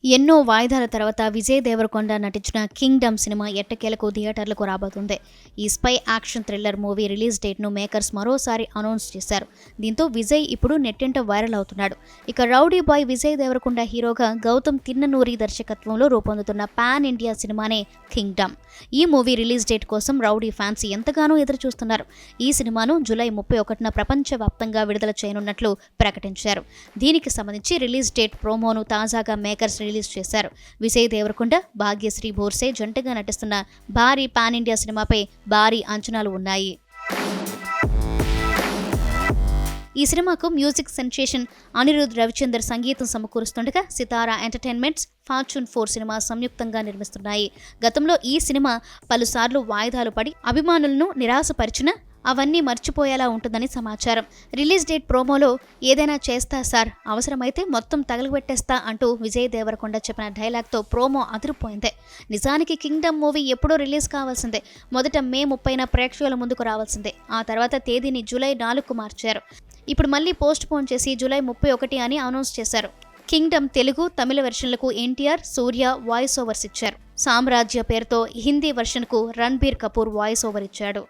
ఎన్నో వాయిదాల తర్వాత విజయ్ దేవరకొండ నటించిన కింగ్డమ్ సినిమా ఎట్టకేలకు థియేటర్లకు రాబోతుంది. ఈ spy action thriller movie release డేట్ను మేకర్స్ మరోసారి అనౌన్స్ చేశారు. దీంతో విజయ్ ఇప్పుడు నెట్టింట వైరల్ అవుతున్నాడు. ఇక రౌడీ బాయ్ విజయ్ దేవరకొండ హీరోగా గౌతమ్ తిన్ననూరి దర్శకత్వంలో రూపొందుతున్న పాన్ ఇండియా సినిమానే కింగ్డమ్. ఈ మూవీ రిలీజ్ డేట్ కోసం రౌడీ ఫ్యాన్స్ ఎంతగానో ఎదురు చూస్తున్నారు. ఈ సినిమాను జూలై 31న ప్రపంచవ్యాప్తంగా విడుదల చేయనున్నట్లు ప్రకటించారు. దీనికి సంబంధించి రిలీజ్ డేట్ ప్రోమోను తాజాగా మేకర్స్ రిలీజ్ చేశారు. విజయ్ దేవరకొండ, భాగ్యశ్రీ బోర్సే జంటగా నటిస్తున్న భారీ పాన్ ఇండియా సినిమాపై భారీ అంచనాలు ఉన్నాయి. ఈ సినిమాకు మ్యూజిక్ సెన్సేషన్ అనిరుద్ రవిచందర్ సంగీతం సమకూరుస్తుండగా సితారా ఎంటర్టైన్మెంట్స్, ఫార్చ్యూన్ 4 సినిమా సంయుక్తంగా నిర్మిస్తున్నాయి. గతంలో ఈ సినిమా పలుసార్లు వాయిదాలు పడి అభిమానులను నిరాశపరిచినా అవన్నీ మర్చిపోయేలా ఉంటుందని సమాచారం. రిలీజ్ డేట్ ప్రోమోలో ఏదైనా చేస్తా సార్, అవసరమైతే మొత్తం తగలబెట్టేస్తా అంటూ విజయ్ దేవరకొండ చెప్పిన డైలాగ్తో ప్రోమో అదిరిపోయింది. నిజానికి కింగ్డమ్ మూవీ ఎప్పుడో రిలీజ్ కావాల్సిందే. మొదట మే 30న ప్రేక్షకుల ముందుకు రావాల్సిందే. ఆ తర్వాత తేదీని జూలై 4కు మార్చారు. ఇప్పుడు మళ్ళీ పోస్ట్ పోన్ చేసి జూలై 31 అని అనౌన్స్ చేశారు. కింగ్డమ్ తెలుగు, తమిళ వెర్షన్లకు ఎన్టీఆర్, సూర్య వాయిస్ ఓవర్స్ ఇచ్చారు. సామ్రాజ్య పేరుతో హిందీ వెర్షన్కు రణ్బీర్ కపూర్ వాయిస్ ఓవర్ ఇచ్చాడు.